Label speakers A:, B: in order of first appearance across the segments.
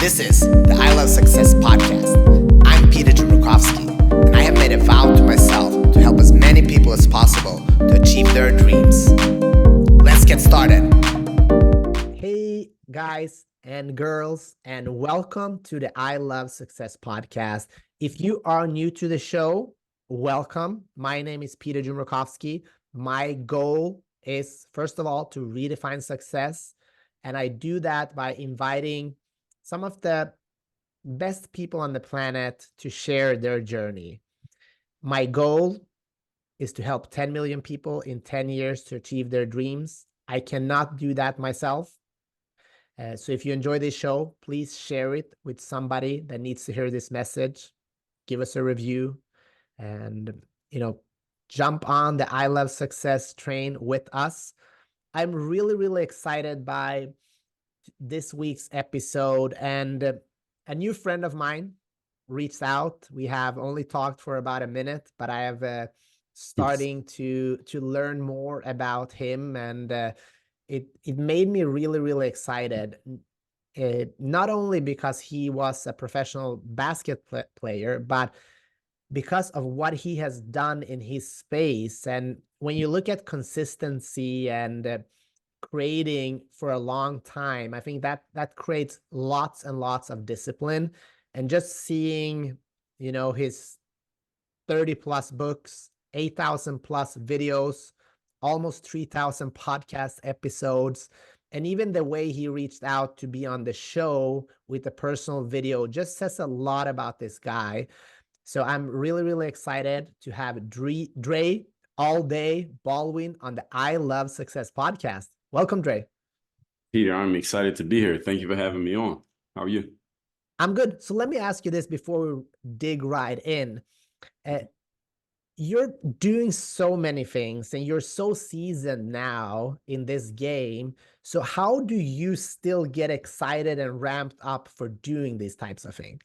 A: This is the I Love Success podcast. I'm Peter Jumrukovsky, and I have made a vow to myself to help as many people as possible to achieve their dreams. Let's get started. Hey, guys and girls, and welcome to the I Love Success podcast. If you are new to the show, welcome. My name is Peter Jumrukovsky. My goal is, first of all, to redefine success. And I do that by inviting some of the best people on the planet to share their journey. My goal is to help 10 million people in 10 years to achieve their dreams. I cannot do that myself. So if you enjoy this show, please share it with somebody that needs to hear this message. Give us a review and, jump on the I Love Success train with us. I'm really excited by this week's episode, and a new friend of mine reached out. We have only talked for about a minute, but I have starting to learn more about him, and it made me really excited. Not only because he was a professional basketball player, but because of what he has done in his space. And when you look at consistency and creating for a long time, I think that creates lots and lots of discipline. And just seeing, his 30 plus books, 8,000 plus videos, almost 3,000 podcast episodes, and even the way he reached out to be on the show with a personal video just says a lot about this guy. So I'm really excited to have Dre Baldwin on the I Love Success podcast. Welcome, Dre.
B: Peter, I'm excited to be here. Thank you for having me on. How are you?
A: I'm good. So let me ask you this before we dig right in. You're doing so many things and you're so seasoned now in this game. So how do you still get excited and ramped up for doing these types of things?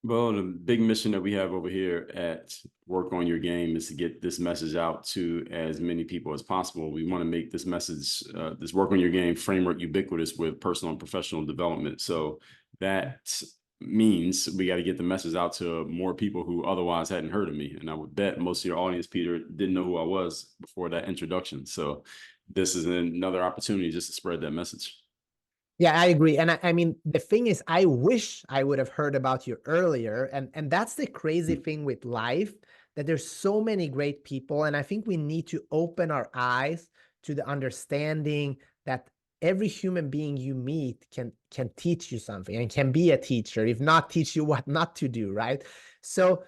B: Well, the big mission that we have over here at Work on Your Game is to get this message out to as many people as possible. We want to make this message, this Work on Your Game framework, ubiquitous with personal and professional development. So that means we got to get the message out to more people who otherwise hadn't heard of me. And I would bet most of your audience, Peter, didn't know who I was before that introduction. So this is another opportunity just to spread that message.
A: Yeah, I agree. And I mean, the thing is, I wish I would have heard about you earlier. And that's the crazy thing with life, that there's so many great people. And I think we need to open our eyes to the understanding that every human being you meet can teach you something and can be a teacher, if not teach you what not to do, right? So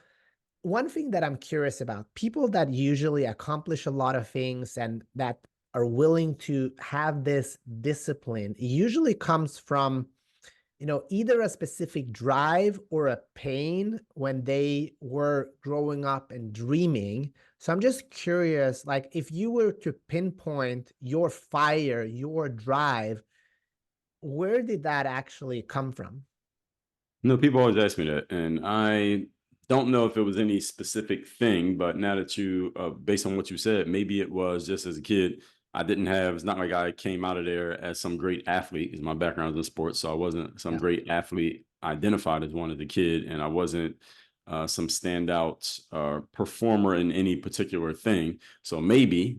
A: one thing that I'm curious about, people that usually accomplish a lot of things and that are willing to have this discipline, it usually comes from, either a specific drive or a pain when they were growing up and dreaming. So I'm just curious, like, if you were to pinpoint your fire, your drive, where did that actually come from?
B: No, people always ask me that, and I don't know if it was any specific thing, but now that you, based on what you said, maybe it was just as a kid. It's not like I came out of there as some great athlete, because my background is in sports. So I wasn't some great athlete identified as one as a kid, and I wasn't some standout performer in any particular thing. So maybe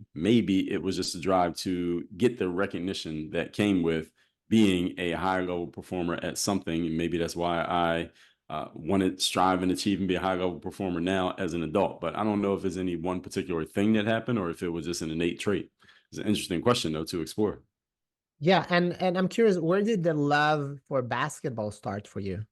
B: it was just a drive to get the recognition that came with being a high level performer at something. And maybe that's why I want to strive and achieve and be a high level performer now as an adult. But I don't know if there's any one particular thing that happened or if it was just an innate trait. It's an interesting question, though, to explore.
A: Yeah, and I'm curious, where did the love for basketball start for you?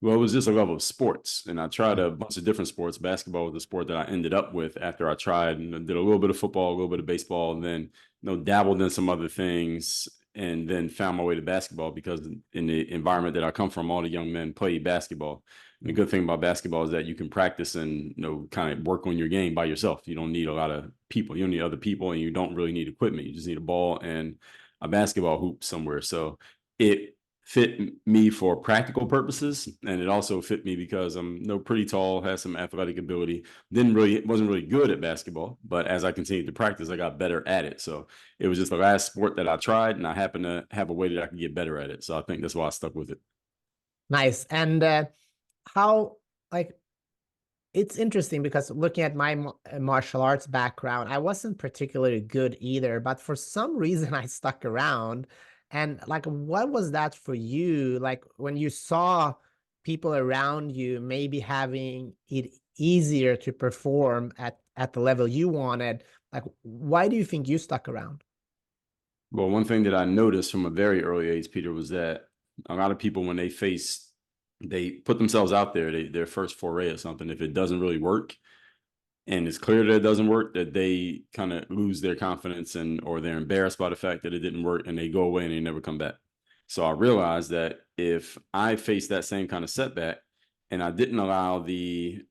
B: Well, it was just a love of sports, and I tried a bunch of different sports. Basketball was the sport that I ended up with after I tried and did a little bit of football, a little bit of baseball, and then dabbled in some other things, and then found my way to basketball because in the environment that I come from, all the young men play basketball. And the good thing about basketball is that you can practice and kind of work on your game by yourself. You don't need a lot of people. You don't need other people, and you don't really need equipment. You just need a ball and a basketball hoop somewhere. So it fit me for practical purposes, and it also fit me because I'm pretty tall, has some athletic ability. Wasn't really good at basketball, but as I continued to practice, I got better at it. So it was just the last sport that I tried, and I happened to have a way that I could get better at it. So I think that's why I stuck with it.
A: Nice. And how, like, it's interesting because looking at my martial arts background, I wasn't particularly good either, but for some reason I stuck around. And like, what was that for you? Like when you saw people around you maybe having it easier to perform at the level you wanted, like, why do you think you stuck around?
B: Well, one thing that I noticed from a very early age, Peter, was that a lot of people, when they put themselves out there, their first foray or something, if it doesn't really work, and it's clear that it doesn't work, that they kind of lose their confidence or they're embarrassed by the fact that it didn't work and they go away and they never come back. So I realized that if I faced that same kind of setback and I didn't allow the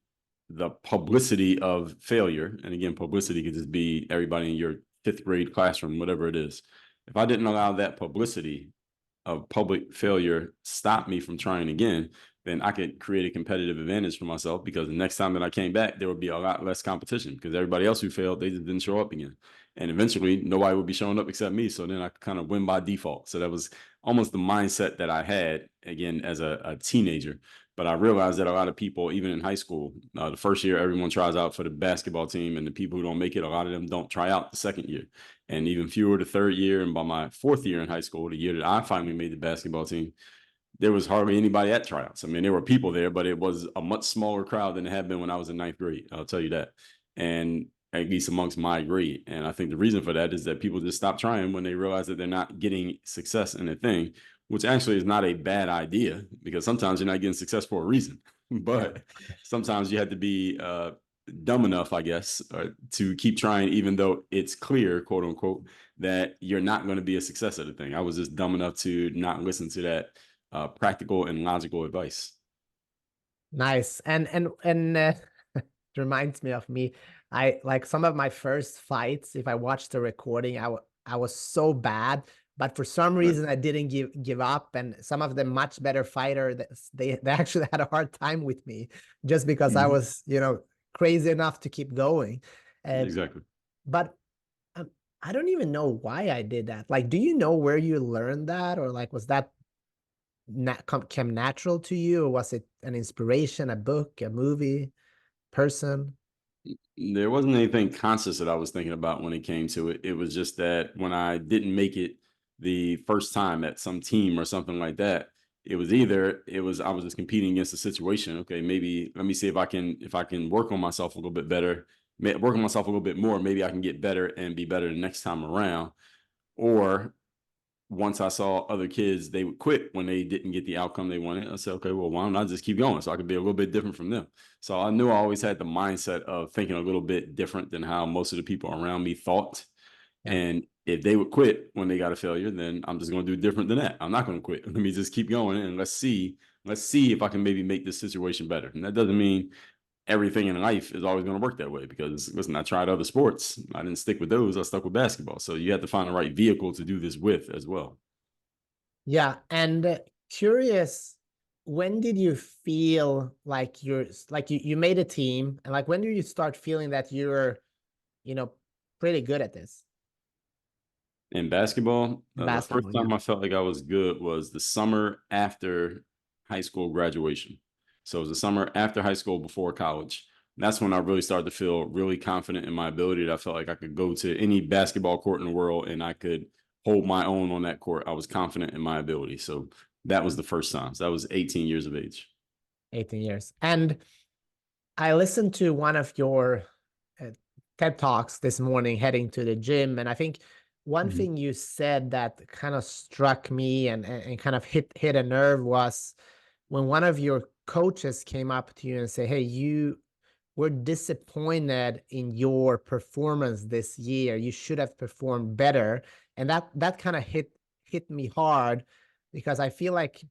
B: publicity of failure, and again, publicity could just be everybody in your fifth grade classroom, whatever it is. If I didn't allow that publicity of public failure stop me from trying again, then I could create a competitive advantage for myself, because the next time that I came back, there would be a lot less competition, because everybody else who failed, they just didn't show up again. And eventually nobody would be showing up except me. So then I could kind of win by default. So that was almost the mindset that I had again as a teenager. But I realized that a lot of people, even in high school, the first year, everyone tries out for the basketball team, and the people who don't make it, a lot of them don't try out the second year, and even fewer the third year. And by my fourth year in high school, the year that I finally made the basketball team, there was hardly anybody at tryouts. I mean, there were people there, but it was a much smaller crowd than it had been when I was in ninth grade. I'll tell you that. And at least amongst my grade. And I think the reason for that is that people just stop trying when they realize that they're not getting success in a thing, which actually is not a bad idea, because sometimes you're not getting success for a reason.
A: Yeah.
B: But sometimes you have to be dumb enough, I guess, to keep trying, even though it's clear, quote unquote, that you're not going to be a success at the thing. I was just dumb enough to not listen to that practical and logical advice.
A: Nice. And it reminds me of me. I like some of my first fights, if I watched the recording, I was so bad, but for some
B: Right.
A: reason I didn't give up. And some of the much better fighter, they actually had a hard time with me just because I
B: Mhm.
A: was, crazy enough to keep going. Uh,
B: Exactly.
A: but I don't even know why I did that. Like, do you know where you learned that, or like was that came natural to you, or was it an inspiration, a book, a movie, person?
B: There wasn't anything conscious that I was thinking about when it came to it. It was just that when I didn't make it the first time at some team or something like that, it was either it was I was just competing against a situation. Okay, maybe let me see if I can work on myself a little bit better, work on myself a little bit more. Maybe I can get better and be better the next time around. Or once I saw other kids, they would quit when they didn't get the outcome they wanted. I said, okay, well, why don't I just keep going so I could be a little bit different from them? So I knew I always had the mindset of thinking a little bit different than how most of the people around me thought.
A: Yeah.
B: And if they would quit when they got a failure, then I'm just going to do different than that. I'm not going to quit. Let me just keep going, and let's see if I can maybe make this situation better. And that doesn't mean everything in life is always going to work that way, because listen, I tried other sports. I didn't stick with those. I stuck with basketball. So you have to find the right vehicle to do this with as well.
A: Yeah. And curious, when did you feel like you made a team, and like when did you start feeling that you're, you know, pretty good at this?
B: In basketball, the first
A: Basketball, yeah.
B: time I felt like I was good was the summer after high school graduation. So it was the summer after high school before college. That's when I really started to feel really confident in my ability. That I felt like I could go to any basketball court in the world and I could hold my own on that court. I was confident in my ability. So that was the first time. So that was 18 years of age.
A: 18 years. And I listened to one of your uh, TED Talks this morning heading to the gym. And I think one
B: Mhm.
A: thing you said that kind of struck me and kind of hit a nerve was when one of your coaches came up to you and say, hey, you were disappointed in your performance this year. You should have performed better. And that kind of hit me hard, because I feel like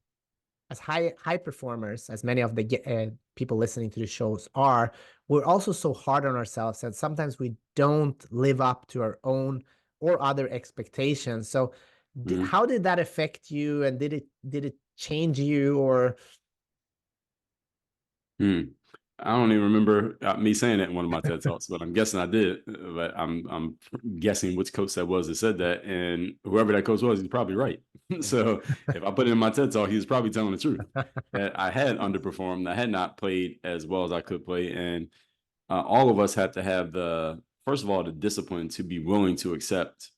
A: as high performers, as many of the people listening to the shows are, we're also so hard on ourselves that sometimes we don't live up to our own or other expectations. So,
B: Mhm.
A: how did that affect you, and did it change you, or?
B: Mhm. I don't even remember me saying that in one of my TED Talks, but I'm guessing I did. But I'm guessing which coach that was that said that, and whoever that coach was, he's probably right. So if I put it in my TED Talk, he was probably telling the truth that I had underperformed, I had not played as well as I could play, and all of us have to have first of all, the discipline to be willing to accept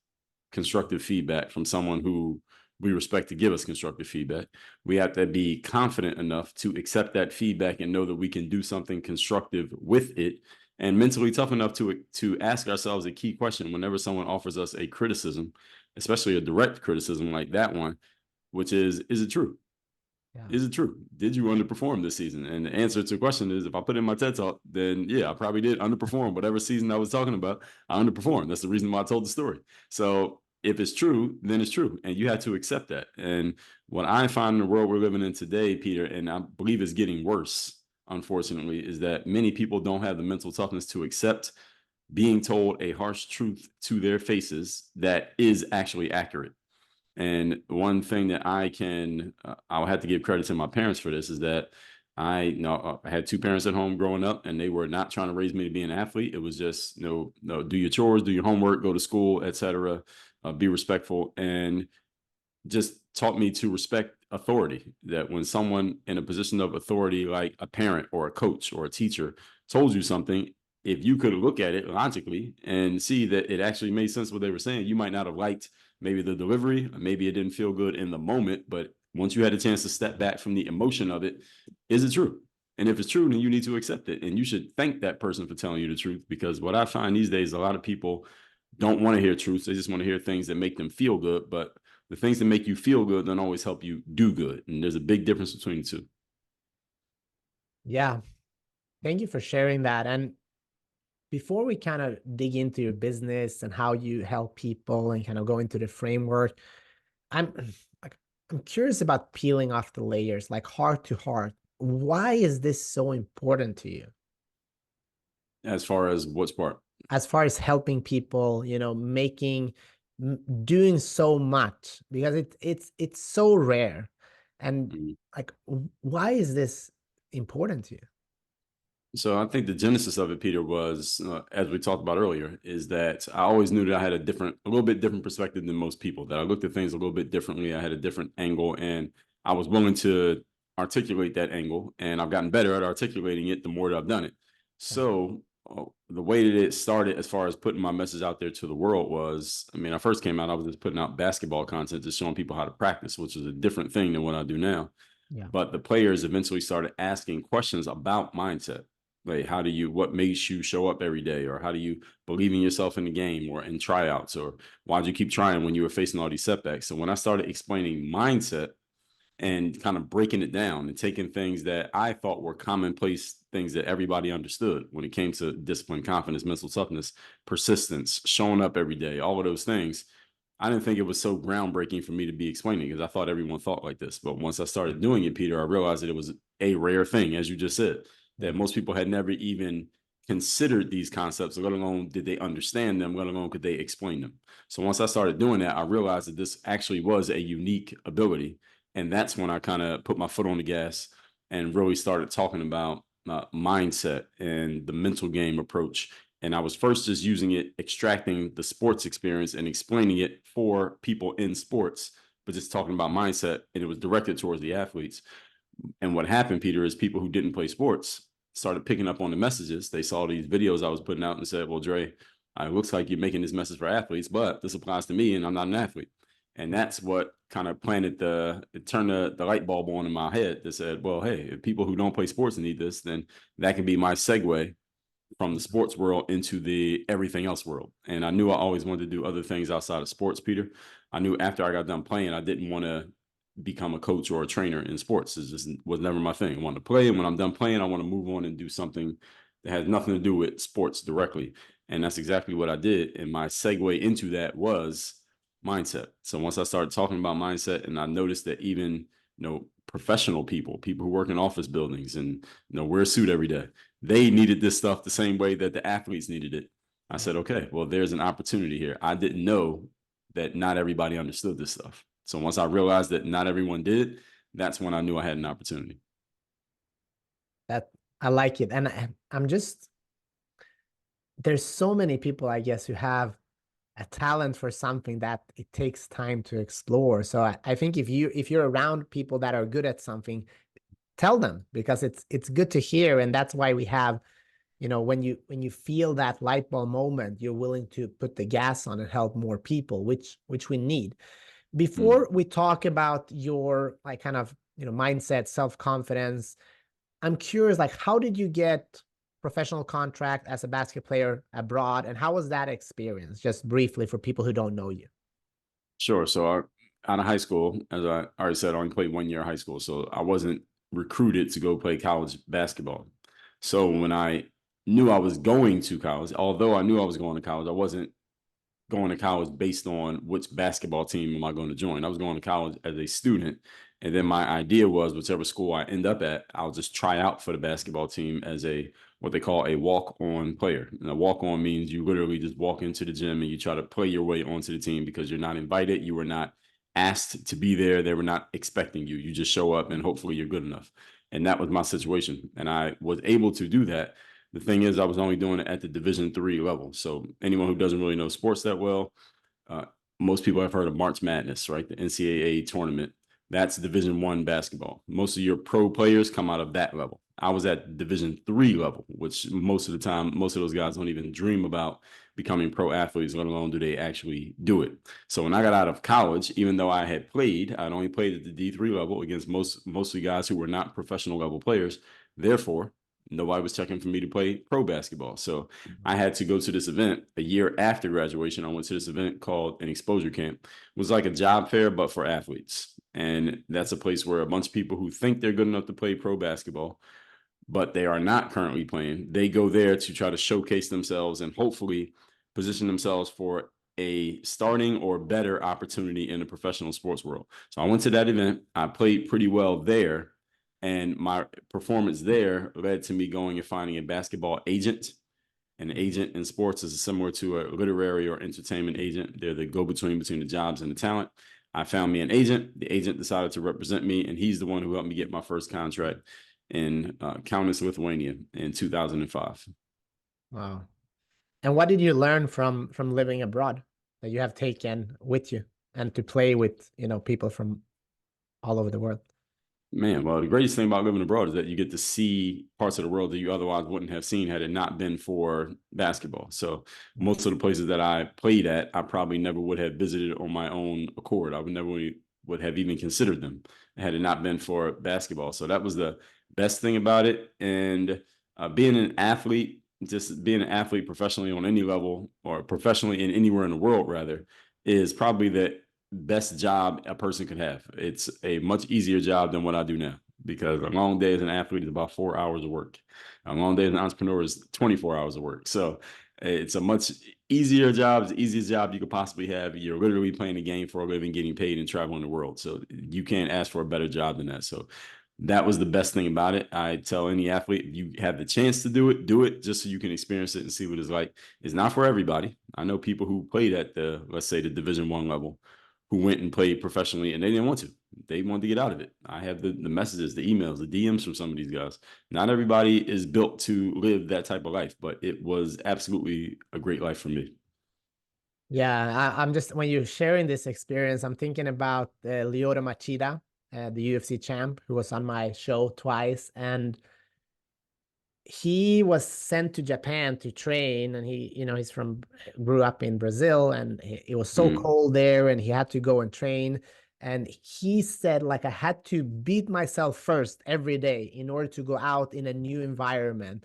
B: constructive feedback from someone who we respect to give us constructive feedback. We have to be confident enough to accept that feedback and know that we can do something constructive with it, and mentally tough enough to ask ourselves a key question whenever someone offers us a criticism, especially a direct criticism like that one, which is it true?
C: Yeah.
B: Is it true? Did you underperform this season? And the answer to the question is, if I put in my TED Talk, then yeah, I probably did underperform. Whatever season I was talking about, I underperformed. That's the reason why I told the story. So if it's true, then it's true. And you have to accept that. And what I find in the world we're living in today, Peter, and I believe is getting worse, unfortunately, is that many people don't have the mental toughness to accept being told a harsh truth to their faces that is actually accurate. And one thing that I'll have to give credit to my parents for this is that I had two parents at home growing up, and they were not trying to raise me to be an athlete. It was just, no, do your chores, do your homework, go to school, etc. Be respectful, and just taught me to respect authority. That when someone in a position of authority, like a parent or a coach or a teacher, told you something, if you could look at it logically and see that it actually made sense what they were saying, you might not have liked maybe the delivery, maybe it didn't feel good in the moment, but once you had a chance to step back from the emotion of it, is it true? And if it's true, then you need to accept it. And you should thank that person for telling you the truth, because what I find these days, a lot of people don't want to hear truth. They just want to hear things that make them feel good. But the things that make you feel good don't always help you do good. And there's a big difference between the two.
C: Yeah. Thank you for sharing that. And before we kind of dig into your business and how you help people and kind of go into the framework, I'm I'm curious about peeling off the layers, like heart to heart. Why is this so important to you?
B: As far as what's part?
C: As far as helping people, doing so much, because it's so rare. And like, why is this important to you?
B: So I think the genesis of it, Peter, was, as we talked about earlier, is that I always knew that I had a little bit different perspective than most people, that I looked at things a little bit differently. I had a different angle, and I was willing to articulate that angle, and I've gotten better at articulating it the more that I've done it. So the way that it started as far as putting my message out there to the world was, I mean, I first came out, I was just putting out basketball content, just showing people how to practice, which is a different thing than what I do now.
C: Yeah.
B: But the players eventually started asking questions about mindset. Like, what makes you show up every day? Or how do you believe in yourself in the game or in tryouts? Or why'd you keep trying when you were facing all these setbacks? So when I started explaining mindset and kind of breaking it down and taking things that I thought were commonplace things that everybody understood when it came to discipline, confidence, mental toughness, persistence, showing up every day, all of those things, I didn't think it was so groundbreaking for me to be explaining, because I thought everyone thought like this. But once I started doing it, Peter, I realized that it was a rare thing, as you just said, that most people had never even considered these concepts, let alone did they understand them, let alone could they explain them. So once I started doing that, I realized that this actually was a unique ability. And that's when I kind of put my foot on the gas and really started talking about mindset and the mental game approach. And I was first just using it, extracting the sports experience and explaining it for people in sports, but just talking about mindset, and it was directed towards the athletes. And what happened, Peter, is people who didn't play sports started picking up on the messages. They saw these videos I was putting out and said, well, Dre, it looks like you're making this message for athletes, but this applies to me and I'm not an athlete. And that's what kind of turned the light bulb on in my head that said, well, hey, if people who don't play sports need this, then that can be my segue from the sports world into the everything else world. And I knew I always wanted to do other things outside of sports, Peter. I knew after I got done playing, I didn't want to become a coach or a trainer in sports. It just was never my thing. I wanted to play, and when I'm done playing, I want to move on and do something that has nothing to do with sports directly. And that's exactly what I did. And my segue into that was mindset. So once I started talking about mindset, and I noticed that even, professional people who work in office buildings and, wear a suit every day, they needed this stuff the same way that the athletes needed it. I said, okay, well, there's an opportunity here. I didn't know that not everybody understood this stuff. So once I realized that not everyone did, that's when I knew I had an opportunity.
C: That I like it. And I'm just, there's so many people, I guess, who have a talent for something that it takes time to explore. So I think if you're around people that are good at something, tell them, because it's good to hear. And that's why we have, when you feel that light bulb moment, you're willing to put the gas on and help more people, which we need. Before we talk about your like kind of mindset, self-confidence, I'm curious, like, how did you get professional contract as a basketball player abroad, and how was that experience? Just briefly for people who don't know you.
B: Sure. So out of high school, as I already said, I only played 1 year of high school. So I wasn't recruited to go play college basketball. So when I knew I was going to college, although I knew I was going to college, I wasn't going to college based on which basketball team am I going to join. I was going to college as a student. And then my idea was whichever school I end up at, I'll just try out for the basketball team as what they call a walk-on player. And a walk-on means you literally just walk into the gym and you try to play your way onto the team because you're not invited. You were not asked to be there. They were not expecting you. You just show up and hopefully you're good enough. And that was my situation. And I was able to do that. The thing is, I was only doing it at the Division III level. So anyone who doesn't really know sports that well, uh, most people have heard of March Madness, right? The NCAA tournament. That's Division I basketball. Most of your pro players come out of that level. I was at Division III level, which most of the time, most of those guys don't even dream about becoming pro athletes, let alone do they actually do it. So when I got out of college, even though I had played, I'd only played at the D3 level against mostly guys who were not professional level players. Therefore, nobody was checking for me to play pro basketball. So I had to go to this event a year after graduation. I went to this event called an exposure camp. It was like a job fair, but for athletes. And that's a place where a bunch of people who think they're good enough to play pro basketball, but they are not currently playing, they go there to try to showcase themselves and hopefully position themselves for a starting or better opportunity in the professional sports world. So I went to that event. I played pretty well there. And my performance there led to me going and finding a basketball agent. An agent in sports is similar to a literary or entertainment agent. They're the go-between between the jobs and the talent. I found me an agent. The agent decided to represent me, and he's the one who helped me get my first contract in Kaunas, Lithuania in 2005.
C: Wow. And what did you learn from living abroad that you have taken with you and to play with, people from all over the world?
B: Man, well, the greatest thing about living abroad is that you get to see parts of the world that you otherwise wouldn't have seen had it not been for basketball. So most of the places that I played at, I probably never would have visited on my own accord. I would have even considered them had it not been for basketball. So that was the best thing about it. And being an athlete, just being an athlete professionally on any level or professionally in anywhere in the world, rather, is probably the best job a person could have. It's a much easier job than what I do now, because a long day as an athlete is about 4 hours of work. A long day as an entrepreneur is 24 hours of work. So it's a much easier job. It's the easiest job you could possibly have. You're literally playing a game for a living, getting paid, and traveling the world. So you can't ask for a better job than that. So that was the best thing about it. I tell any athlete, if you have the chance to do it just so you can experience it and see what it's like. It's not for everybody. I know people who played at let's say the Division I level, who went and played professionally and they didn't want to. They wanted to get out of it. I have the messages, the emails, the DMs from some of these guys. Not everybody is built to live that type of life, but it was absolutely a great life for me.
C: Yeah, I'm just, when you're sharing this experience, I'm thinking about Lyoto Machida, the UFC champ, who was on my show twice. And he was sent to Japan to train, and he's grew up in Brazil, and it was so cold there, and he had to go and train. And he said, like, I had to beat myself first every day in order to go out in a new environment.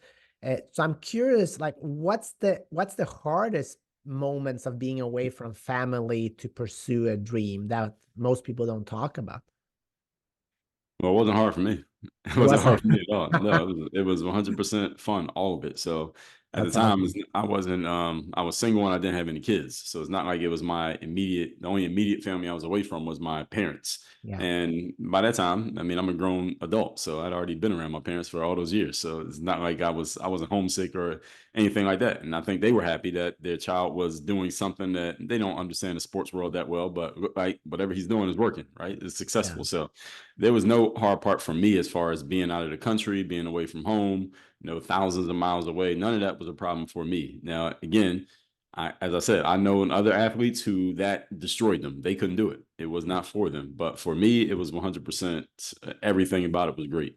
C: So I'm curious, like, what's the hardest moments of being away from family to pursue a dream that most people don't talk about?
B: Well, it wasn't hard for me. It
C: It
B: wasn't hard
C: wasn't.
B: for me at all. No, it was 100% fun, all of it. So at the
C: That's
B: time,
C: awesome.
B: I wasn't, I was single and I didn't have any kids. So it's not like it was the only immediate family I was away from was my parents.
C: Yeah.
B: And by that time, I mean, I'm a grown adult, so I'd already been around my parents for all those years. So it's not like I wasn't homesick or anything like that. And I think they were happy that their child was doing something that they don't understand the sports world that well, but like whatever he's doing is working, right? It's successful.
C: Yeah.
B: So there was no hard part for me as far as being out of the country, being away from home, thousands of miles away. None of that was a problem for me. Now, again, as I said, I know other athletes who that destroyed them. They couldn't do it. It was not for them. But for me, it was 100%. Everything about it was great.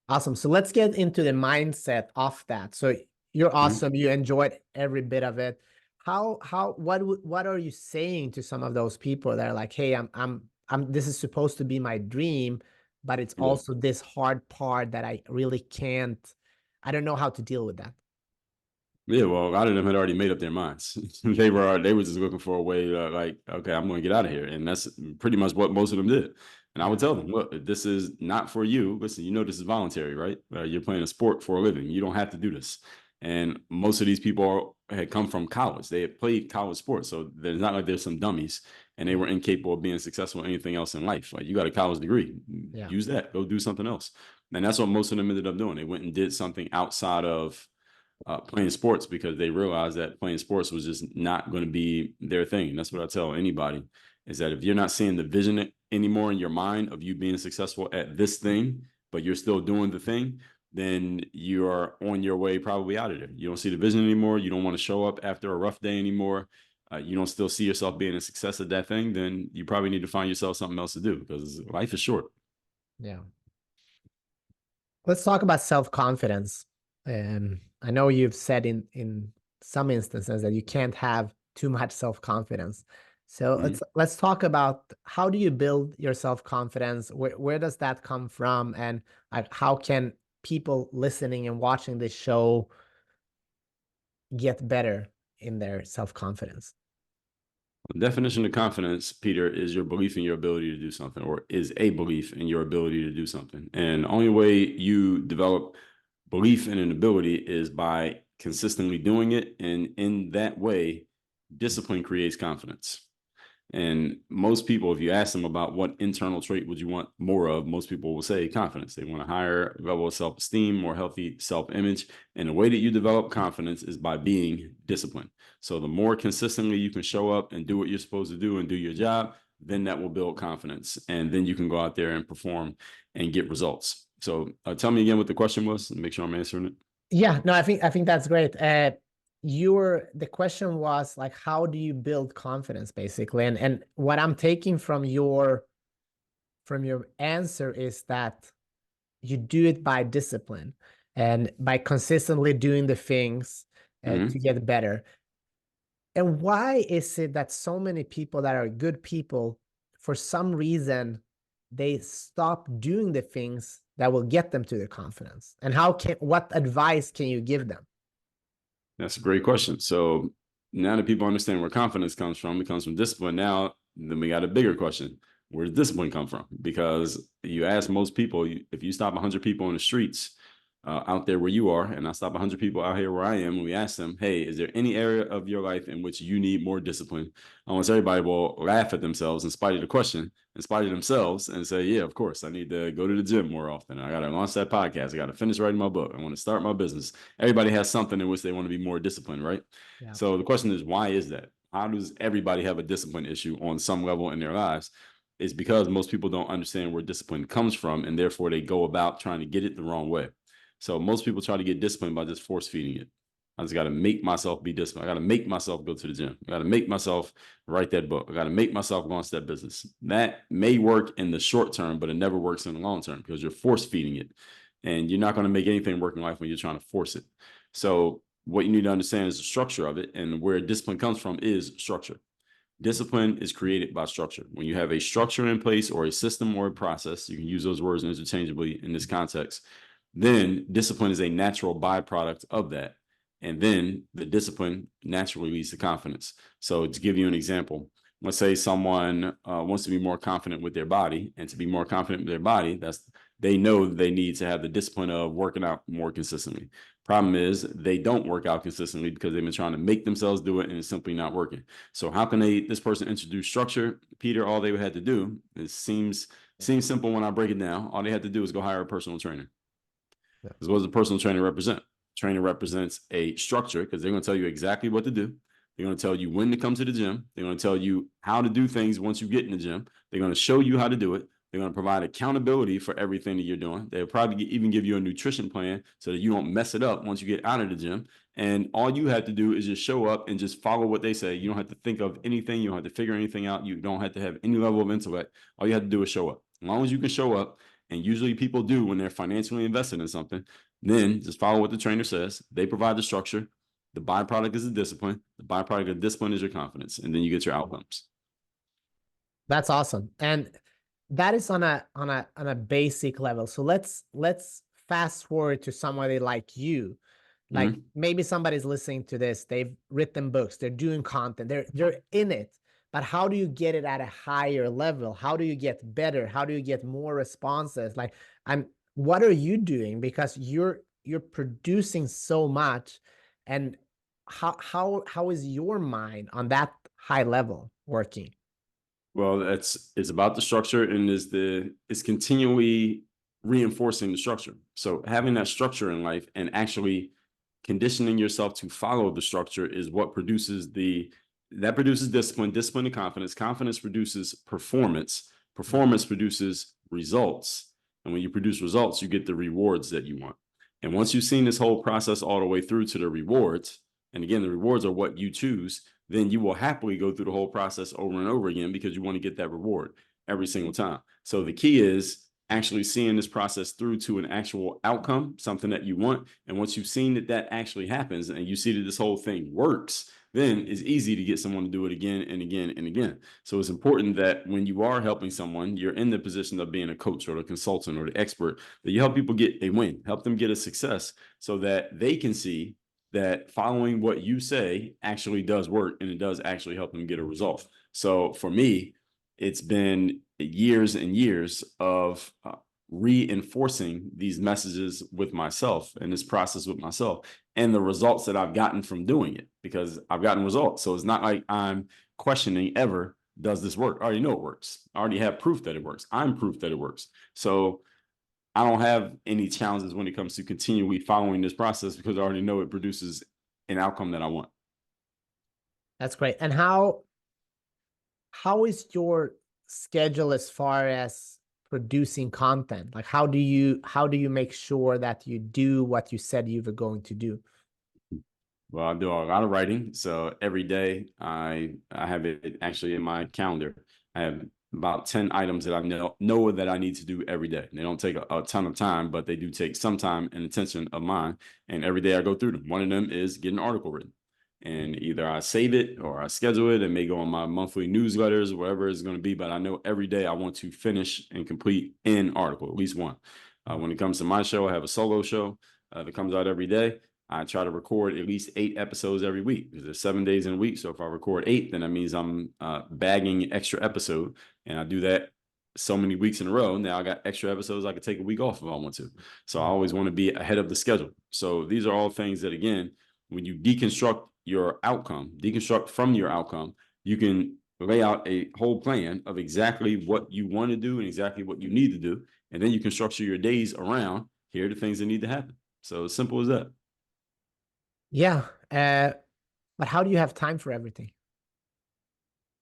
C: Awesome. So let's get into the mindset of that. So you're
B: Mhm.
C: awesome. You enjoyed every bit of it. What are you saying to some of those people that are like, hey, this is supposed to be my dream, but it's
B: Yeah.
C: also this hard part that I really can't, I don't know how to deal with that.
B: Yeah, well, a lot of them had already made up their minds. They were just looking for a way to, like, okay, I'm going to get out of here, and that's pretty much what most of them did. And I would tell them, look, if this is not for you, listen, this is voluntary, right? You're playing a sport for a living. You don't have to do this. And most of these people had come from college. They had played college sports, so there's not like there's some dummies and they were incapable of being successful in anything else in life. Like, you got a college degree,
C: Yeah.
B: use that. Go do something else. And that's what most of them ended up doing. They went and did something outside of playing sports because they realized that playing sports was just not going to be their thing. And that's what I tell anybody, is that if you're not seeing the vision anymore in your mind of you being successful at this thing, but you're still doing the thing, then you are on your way probably out of there. You don't see the vision anymore. You don't want to show up after a rough day anymore. You don't still see yourself being a success at that thing, then you probably need to find yourself something else to do, because life is short.
C: Yeah. Let's talk about self-confidence. I know you've said in some instances that you can't have too much self-confidence. So
B: Mhm.
C: let's talk about, how do you build your self-confidence? Where does that come from? And how can people listening and watching this show get better in their self-confidence?
B: The definition of confidence, Peter, is your belief in your ability to do something, or is a belief in your ability to do something. And the only way you develop belief in an ability is by consistently doing it. And in that way, discipline creates confidence. And most people, if you ask them about what internal trait would you want more of, most people will say confidence. They want a higher level of self-esteem, more healthy self-image. And the way that you develop confidence is by being disciplined. So the more consistently you can show up and do what you're supposed to do and do your job, then that will build confidence. And then you can go out there and perform and get results. So tell me again what the question was, and make sure I'm answering it.
C: Yeah, no, I think that's great. The question was like, how do you build confidence, basically? And what I'm taking from your answer is that you do it by discipline and by consistently doing the things to get better. And why is it that so many people that are good people, for some reason, they stop doing the things that will get them to the confidence? And what advice can you give them?
B: That's a great question. So now that people understand where confidence comes from, it comes from discipline. Now, then we got a bigger question. Where does discipline come from? Because you ask most people, if you stop 100 people in the streets out there where you are, and I stop 100 people out here where I am, and we ask them, hey, is there any area of your life in which you need more discipline? Almost everybody will laugh at themselves in spite of the question, in spite of themselves, and say, yeah, of course, I need to go to the gym more often. I got to launch that podcast. I got to finish writing my book. I want to start my business. Everybody has something in which they want to be more disciplined, right?
C: Yeah.
B: So the question is, why is that? How does everybody have a discipline issue on some level in their lives? It's because most people don't understand where discipline comes from, and therefore they go about trying to get it the wrong way. So most people try to get disciplined by just force feeding it. I just got to make myself be disciplined. I got to make myself go to the gym. I got to make myself write that book. I got to make myself launch that business. That may work in the short term, but it never works in the long term because you're force feeding it. And you're not going to make anything work in life when you're trying to force it. So what you need to understand is the structure of it, and where discipline comes from is structure. Discipline is created by structure. When you have a structure in place, or a system or a process, you can use those words interchangeably in this context, then discipline is a natural byproduct of that. And then the discipline naturally leads to confidence. So to give you an example, let's say someone wants to be more confident with their body, and to be more confident with their body, they know they need to have the discipline of working out more consistently. Problem is, they don't work out consistently because they've been trying to make themselves do it, and it's simply not working. So how can this person introduce structure? Peter, all they would have to do, it seems simple when I break it down. All they had to do is go hire a personal trainer. Because what does a personal trainer represent? Trainer represents a structure, because they're going to tell you exactly what to do. They're going to tell you when to come to the gym. They're going to tell you how to do things once you get in the gym. They're going to show you how to do it. They're going to provide accountability for everything that you're doing. They'll probably even give you a nutrition plan so that you don't mess it up once you get out of the gym. And all you have to do is just show up and just follow what they say. You don't have to think of anything. You don't have to figure anything out. You don't have to have any level of intellect. All you have to do is show up. As long as you can show up, and usually people do when they're financially invested in something, then just follow what the trainer says. They provide the structure. The byproduct is the discipline. The byproduct of discipline is your confidence, and then you get your outcomes.
C: That's awesome. And that is on a basic level. So let's fast forward to somebody like you. Like maybe somebody's listening to this, they've written books, they're doing content, they're in it. But how do you get it at a higher level? How do you get better? How do you get more responses? Like, what are you doing? Because you're producing so much. And how is your mind on that high level working?
B: Well, it's about the structure, and it's continually reinforcing the structure. So having that structure in life and actually conditioning yourself to follow the structure is what produces discipline, discipline and confidence. Confidence produces performance. Performance produces results. And when you produce results, you get the rewards that you want. And once you've seen this whole process all the way through to the rewards, and again, the rewards are what you choose, then you will happily go through the whole process over and over again because you want to get that reward every single time. So the key is actually seeing this process through to an actual outcome, something that you want. And once you've seen that actually happens and you see that this whole thing works, then it's easy to get someone to do it again and again and again. So it's important that when you are helping someone, you're in the position of being a coach or a consultant or the expert, that you help people get a win, help them get a success so that they can see that following what you say actually does work and it does actually help them get a result. So for me, it's been years and years of reinforcing these messages with myself and this process with myself and the results that I've gotten from doing it, because I've gotten results. So it's not like I'm questioning ever, does this work? I already know it works. I already have proof that it works. I'm proof that it works. So I don't have any challenges when it comes to continually following this process because I already know it produces an outcome that I want.
C: That's great. And how is your schedule as far as producing content? Like, how do you make sure that you do what you said you were going to do?
B: Well, I do a lot of writing. So every day I have it actually in my calendar. I have about 10 items that I know that I need to do every day. They don't take a ton of time, but they do take some time and attention of mine. And every day I go through them. One of them is get an article written. And either I save it or I schedule it and may go on my monthly newsletters, whatever it's going to be. But I know every day I want to finish and complete an article, at least one. When it comes to my show, I have a solo show that comes out every day. I try to record at least 8 episodes every week because there's 7 days in a week. So if I record 8, then that means I'm bagging extra episode. And I do that so many weeks in a row. Now I got extra episodes. I could take a week off if I want to. So I always want to be ahead of the schedule. So these are all things that, again, when you deconstruct from your outcome, you can lay out a whole plan of exactly what you want to do and exactly what you need to do. And then you can structure your days around, here are the things that need to happen. So as simple as that.
C: Yeah. But how do you have time for everything?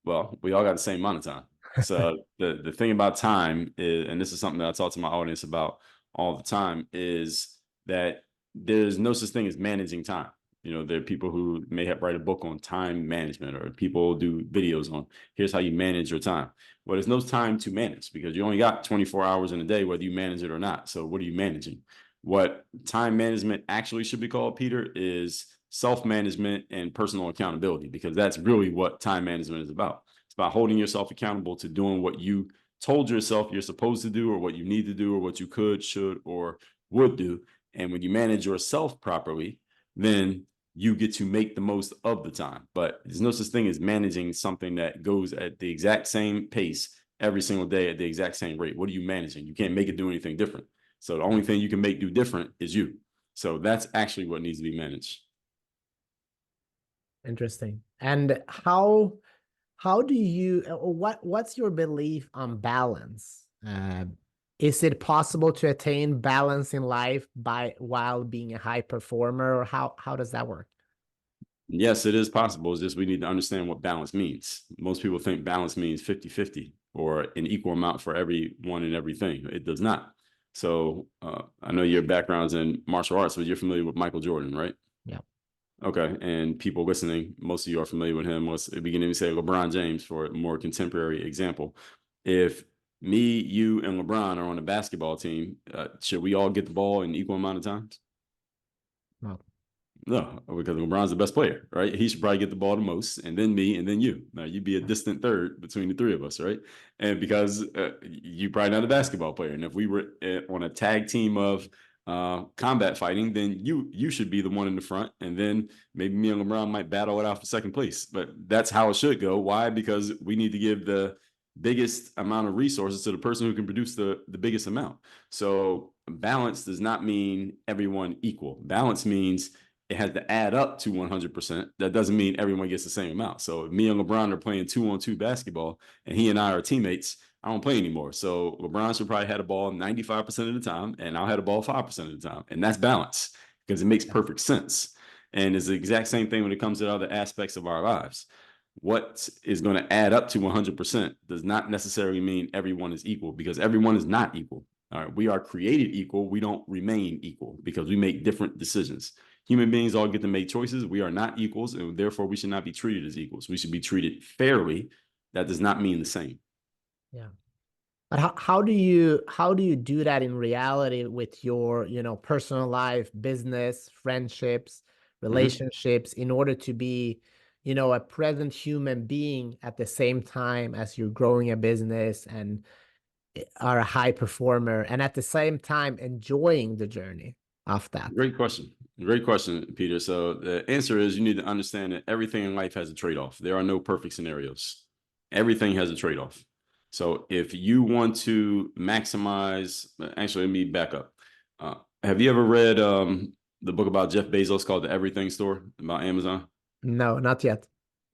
B: Well, we all got the same amount of time. So the thing about time is, and this is something that I talk to my audience about all the time, is that there's no such thing as managing time. You know, there are people who may write a book on time management, or people do videos on here's how you manage your time. Well, there's no time to manage because you only got 24 hours in a day, whether you manage it or not. So what are you managing? What time management actually should be called, Peter, is self-management and personal accountability, because that's really what time management is about. It's about holding yourself accountable to doing what you told yourself you're supposed to do, or what you need to do, or what you could, should, or would do. And when you manage yourself properly, then you get to make the most of the time. But there's no such thing as managing something that goes at the exact same pace every single day at the exact same rate. What are you managing? You can't make it do anything different. So the only thing you can make do different is you. So that's actually what needs to be managed.
C: Interesting. And how do you, what's your belief on balance? Is it possible to attain balance in life while being a high performer, or how does that work?
B: Yes, it is possible. It's just we need to understand what balance means. Most people think balance means 50-50. or an equal amount for everyone and everything. It does not. So I know your background's in martial arts, but you're familiar with Michael Jordan, right?
C: Yeah.
B: Okay. And people listening, most of you are familiar with him. We can even say LeBron James for a more contemporary example. If me, you, and LeBron are on a basketball team, should we all get the ball in equal amount of times?
C: No.
B: No, because LeBron's the best player, right? He should probably get the ball the most, and then me, and then you. Now, you'd be a distant third between the three of us, right? And because you're probably not a basketball player. And if we were on a tag team of combat fighting, then you should be the one in the front, and then maybe me and LeBron might battle it out for second place. But that's how it should go. Why? Because we need to give the biggest amount of resources to the person who can produce the biggest amount. So balance does not mean everyone equal. Balance means it has to add up to 100%. That doesn't mean everyone gets the same amount. So if me and LeBron are playing 2-on-2 basketball and he and I are teammates, I don't play anymore. So LeBron should probably have the ball 95% of the time, and I'll have the ball 5% of the time. And that's balance because it makes perfect sense. And it's the exact same thing when it comes to other aspects of our lives. What is going to add up to 100% does not necessarily mean everyone is equal, because everyone is not equal. All right, we are created equal. We don't remain equal because we make different decisions. Human beings all get to make choices. We are not equals, and therefore we should not be treated as equals. We should be treated fairly. That does not mean the same.
C: Yeah. But how do you do that in reality with your, personal life, business, friendships, relationships, in order to be, a present human being at the same time as you're growing a business and are a high performer, and at the same time enjoying the journey of that?
B: Great question. Great question, Peter. So the answer is you need to understand that everything in life has a trade-off. There are no perfect scenarios. Everything has a trade-off. So if you want to maximize, actually, let me back up. Have you ever read the book about Jeff Bezos called The Everything Store about Amazon?
C: No, not yet.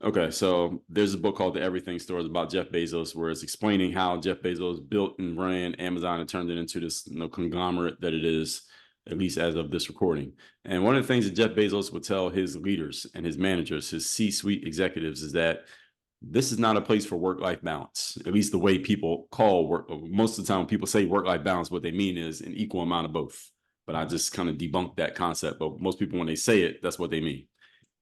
B: Okay, so there's a book called The Everything Store. It's about Jeff Bezos, where it's explaining how Jeff Bezos built and ran Amazon and turned it into this conglomerate that it is, at least as of this recording. And one of the things that Jeff Bezos would tell his leaders and his managers, his C-suite executives, is that this is not a place for work-life balance, at least the way people call work. Most of the time when people say work-life balance, what they mean is an equal amount of both. But I just kind of debunked that concept. But most people, when they say it, that's what they mean.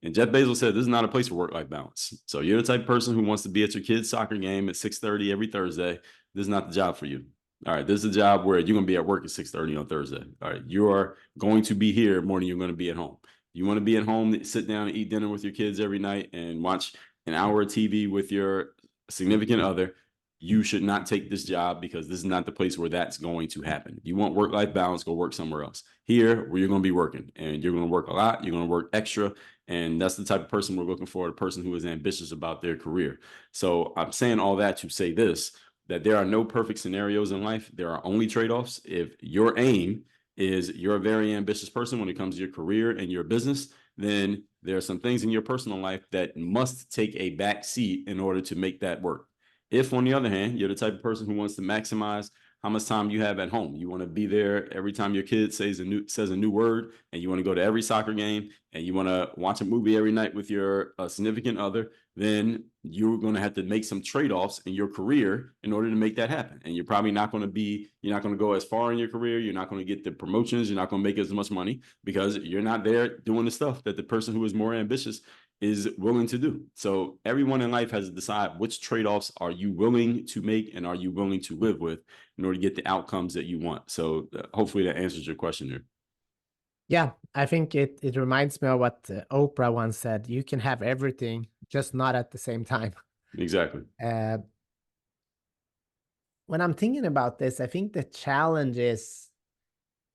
B: And Jeff Bezos said, this is not a place for work-life balance. So you're the type of person who wants to be at your kid's soccer game at 6:30 every Thursday. This is not the job for you. All right, this is a job where you're going to be at work at 6:30 on Thursday. All right, you are going to be here more than you're going to be at home. You want to be at home, sit down and eat dinner with your kids every night and watch an hour of TV with your significant other. You should not take this job because this is not the place where that's going to happen. If you want work-life balance, go work somewhere else. Here, where you're going to be working, and you're going to work a lot, you're going to work extra, and that's the type of person we're looking for, a person who is ambitious about their career. So I'm saying all that to say this, that there are no perfect scenarios in life. There are only trade-offs. If your aim is you're a very ambitious person when it comes to your career and your business, then there are some things in your personal life that must take a back seat in order to make that work. If, on the other hand, you're the type of person who wants to maximize how much time you have at home, you want to be there every time your kid says a new word, and you want to go to every soccer game, and you want to watch a movie every night with your significant other, then you're going to have to make some trade-offs in your career in order to make that happen. And you're probably not going to go as far in your career. You're not going to get the promotions. You're not going to make as much money because you're not there doing the stuff that the person who is more ambitious is willing to do. So everyone in life has to decide which trade-offs are you willing to make and are you willing to live with in order to get the outcomes that you want. So hopefully that answers your question there.
C: Yeah, I think it reminds me of what Oprah once said: you can have everything, just not at the same time.
B: Exactly.
C: When I'm thinking about this, I think the challenge is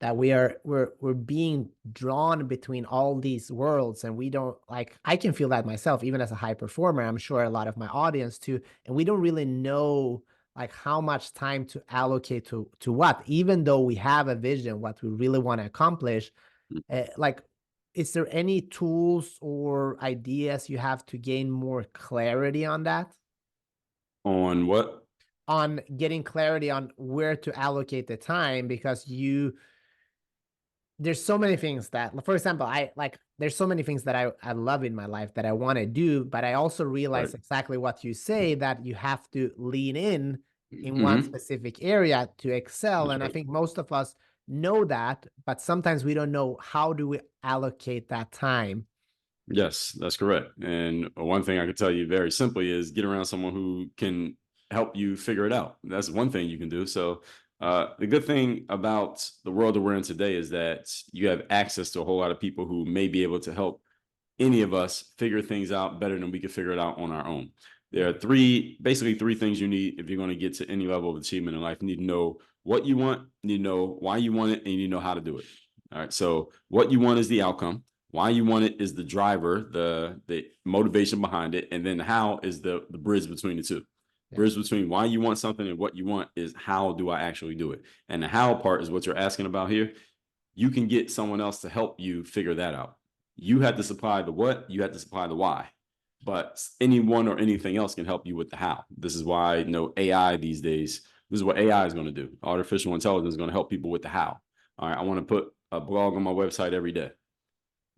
C: that we're being drawn between all these worlds, and we don't, like, I can feel that myself, even as a high performer. I'm sure a lot of my audience too, and we don't really know like how much time to allocate to what, even though we have a vision, what we really want to accomplish. Like, is there any tools or ideas you have to gain more clarity on that?
B: On what?
C: On getting clarity on where to allocate the time, because there's so many things that, for example, there's so many things that I love in my life that I want to do, but I also realize exactly what you say, that you have to lean in in one
B: Mhm.
C: specific area to excel.
B: That's
C: And I
B: right.
C: think most of us know that, but sometimes we don't know how do we allocate that time.
B: Yes, that's correct. And one thing I can tell you very simply is get around someone who can help you figure it out. That's one thing you can do. So, the good thing about the world that we're in today is that you have access to a whole lot of people who may be able to help any of us figure things out better than we could figure it out on our own. There are basically three things you need if you're going to get to any level of achievement in life. You need to know what you want, you need to know why you want it, and you need to know how to do it. All right. So what you want is the outcome. Why you want it is the driver, the motivation behind it, and then how is the bridge between the two.
C: Yeah.
B: Bridge between why you want something and what you want is how do I actually do it. And the how part is what you're asking about here. You can get someone else to help you figure that out. You have to supply the what, you have to supply the why. But anyone or anything else can help you with the how. This is why AI these days, this is what AI is going to do. Artificial intelligence is going to help people with the how. All right, I want to put a blog on my website every day.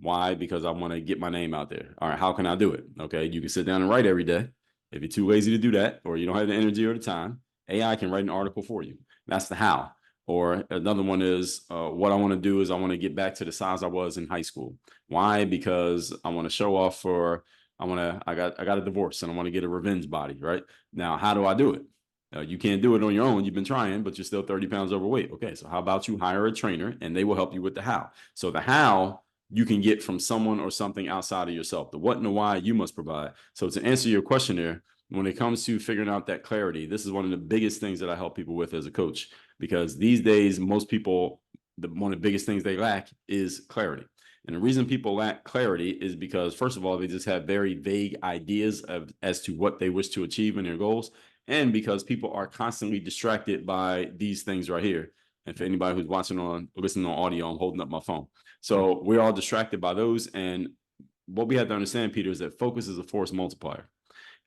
B: Why? Because I want to get my name out there. All right, how can I do it? Okay, you can sit down and write every day. If you're too lazy to do that, or you don't have the energy or the time, AI can write an article for you. That's the how. Or another one is what I want to do is I want to get back to the size I was in high school. Why? Because I want to show off for I got a divorce and I want to get a revenge body, right? Now, how do I do it? You can't do it on your own. You've been trying, but you're still 30 pounds overweight. Okay, so how about you hire a trainer and they will help you with the how. So the how you can get from someone or something outside of yourself. The what and the why you must provide. So to answer your question there, when it comes to figuring out that clarity, this is one of the biggest things that I help people with as a coach, because these days, most people, one of the biggest things they lack is clarity. And the reason people lack clarity is because, first of all, they just have very vague ideas as to what they wish to achieve in their goals. And because people are constantly distracted by these things right here. And for anybody who's listening on audio, I'm holding up my phone. So we're all distracted by those. And what we have to understand, Peter, is that focus is a force multiplier.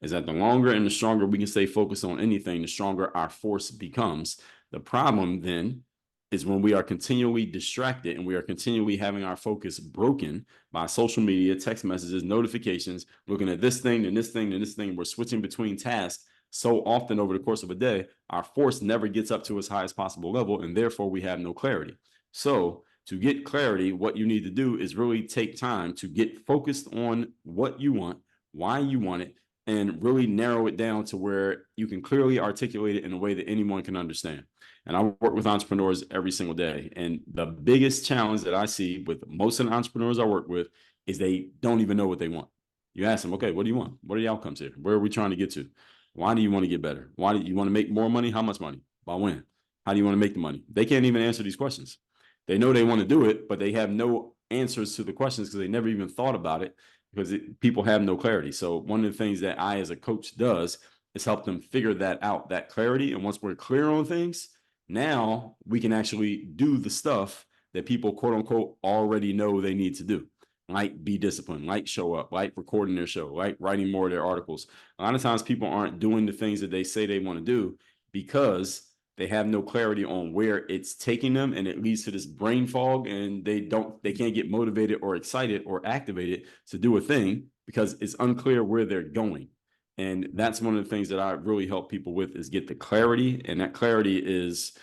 B: Is that the longer and the stronger we can stay focused on anything, the stronger our force becomes. The problem then is when we are continually distracted and we are continually having our focus broken by social media, text messages, notifications, looking at this thing and this thing and this thing. We're switching between tasks so often over the course of a day, our force never gets up to its highest possible level, and therefore we have no clarity. So to get clarity, what you need to do is really take time to get focused on what you want, why you want it, and really narrow it down to where you can clearly articulate it in a way that anyone can understand. And I work with entrepreneurs every single day. And the biggest challenge that I see with most of the entrepreneurs I work with is they don't even know what they want. You ask them, okay, what do you want? What are the outcomes here? Where are we trying to get to? Why do you want to get better? Why do you want to make more money? How much money? By when? How do you want to make the money? They can't even answer these questions. They know they want to do it, but they have no answers to the questions because they never even thought about it, because people have no clarity. So one of the things that I, as a coach, does is help them figure that out, that clarity. And once we're clear on things, now we can actually do the stuff that people, quote unquote, already know they need to do. Like be disciplined, like show up, like recording their show, like writing more of their articles. A lot of times people aren't doing the things that they say they want to do because they have no clarity on where it's taking them, and it leads to this brain fog, and they can't get motivated or excited or activated to do a thing because it's unclear where they're going. And that's one of the things that I really help people with, is get the clarity. And that clarity is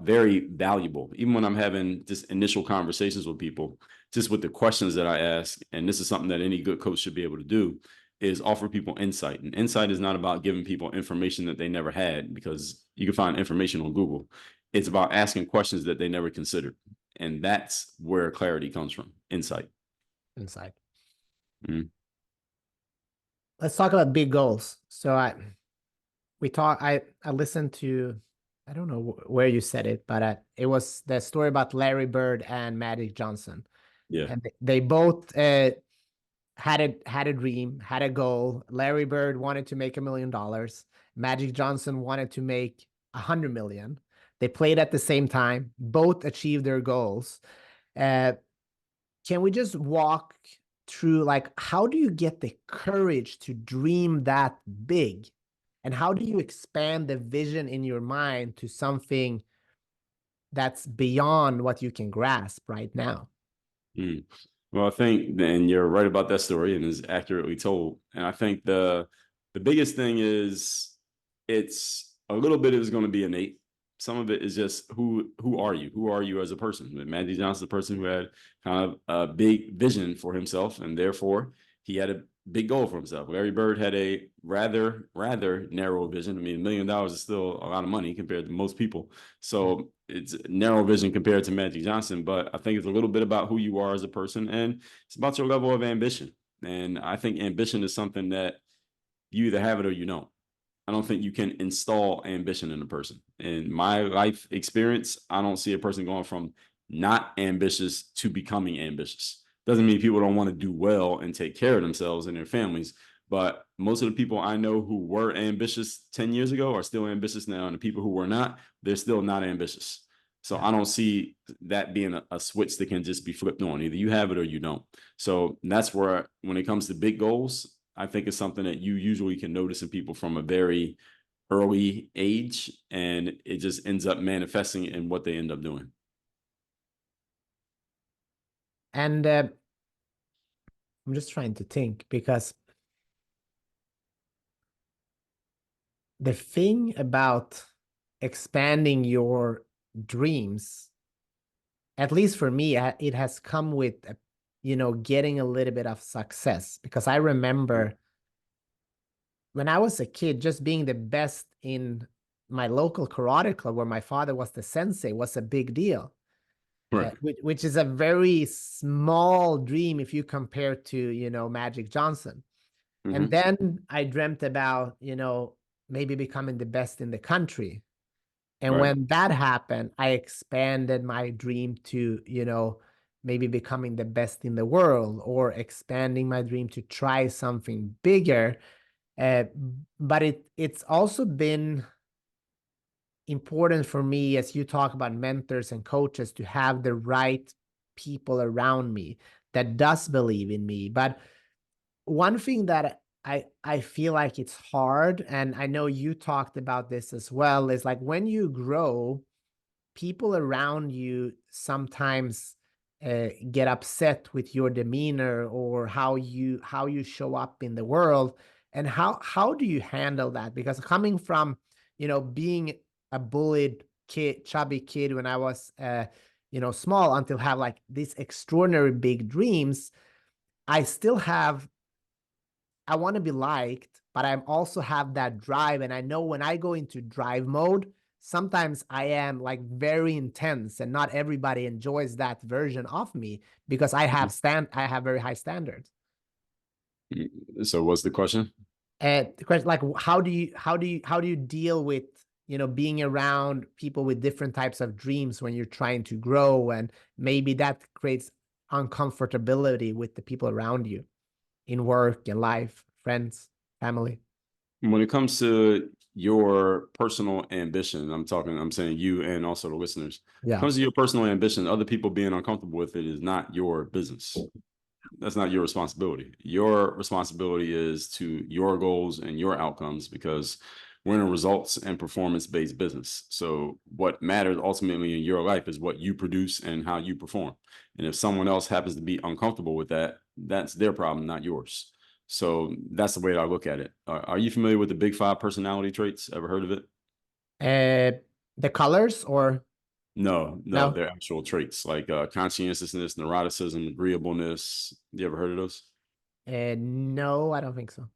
B: very valuable. Even when I'm having just initial conversations with people, just with the questions that I ask, and this is something that any good coach should be able to do, is offer people insight. And insight is not about giving people information that they never had, because you can find information on Google. It's about asking questions that they never considered. And that's where clarity comes from, insight.
C: Inside.
B: Mm.
C: Let's talk about big goals. So I listened to, I don't know where you said it, but it was the story about Larry Bird and Magic Johnson.
B: Yeah.
C: And they both had a dream, had a goal. Larry Bird wanted to make $1 million. Magic Johnson wanted to make 100 million. They played at the same time. Both achieved their goals. Can we just walk through, like, how do you get the courage to dream that big? And how do you expand the vision in your mind to something that's beyond what you can grasp right now?
B: Mm. Well, I think, and you're right about that story, and is accurately told. And I think the biggest thing is, it's a little bit is going to be innate. Some of it is just who are you? Who are you as a person? Magic Johnson's a person who had kind of a big vision for himself, and therefore he had a big goal for himself. Larry Bird had a rather narrow vision. I mean, $1 million is still a lot of money compared to most people. So it's narrow vision compared to Magic Johnson. But I think it's a little bit about who you are as a person, and it's about your level of ambition. And I think ambition is something that you either have it or you don't. I don't think you can install ambition in a person. In my life experience, I don't see a person going from not ambitious to becoming ambitious. Doesn't mean people don't want to do well and take care of themselves and their families. But most of the people I know who were ambitious 10 years ago are still ambitious now. And the people who were not, they're still not ambitious. So I don't see that being a switch that can just be flipped on. Either you have it or you don't. So that's where, when it comes to big goals, I think it's something that you usually can notice in people from a very early age, and it just ends up manifesting in what they end up doing.
C: And I'm just trying to think, because the thing about expanding your dreams, at least for me, it has come with, getting a little bit of success. Because I remember when I was a kid, just being the best in my local karate club, where my father was the sensei, was a big deal.
B: Right.
C: Which is a very small dream if you compare to, Magic Johnson. And then I dreamt about, maybe becoming the best in the country. And
B: Right.
C: when that happened, I expanded my dream to, maybe becoming the best in the world, or expanding my dream to try something bigger. But it's also been important for me, as you talk about mentors and coaches, to have the right people around me that does believe in me. But one thing that I feel like it's hard, and I know you talked about this as well, is like when you grow, people around you sometimes get upset with your demeanor, or how you show up in the world. And how do you handle that? Because coming from, being a bullied kid, chubby kid when I was small, until have like these extraordinary big dreams, I still have, I want to be liked, but I also have that drive. And I know when I go into drive mode, sometimes I am like very intense, and not everybody enjoys that version of me, because I have very high standards.
B: So what's the question?
C: The question, like, how do you deal with, being around people with different types of dreams when you're trying to grow, and maybe that creates uncomfortability with the people around you in work and life, friends, family?
B: When it comes to your personal ambition, I'm saying you and also the listeners. When it comes to your personal ambition, other people being uncomfortable with it is not your business. That's not your responsibility. Your responsibility is to your goals and your outcomes, because we're in a results and performance-based business. So what matters ultimately in your life is what you produce and how you perform. And if someone else happens to be uncomfortable with that, that's their problem, not yours. So that's the way that I look at it. Are you familiar with the Big Five personality traits? Ever heard of it?
C: The colors, or
B: No,
C: no?
B: they're actual traits like conscientiousness, neuroticism, agreeableness. You ever heard of those?
C: No, I don't think so.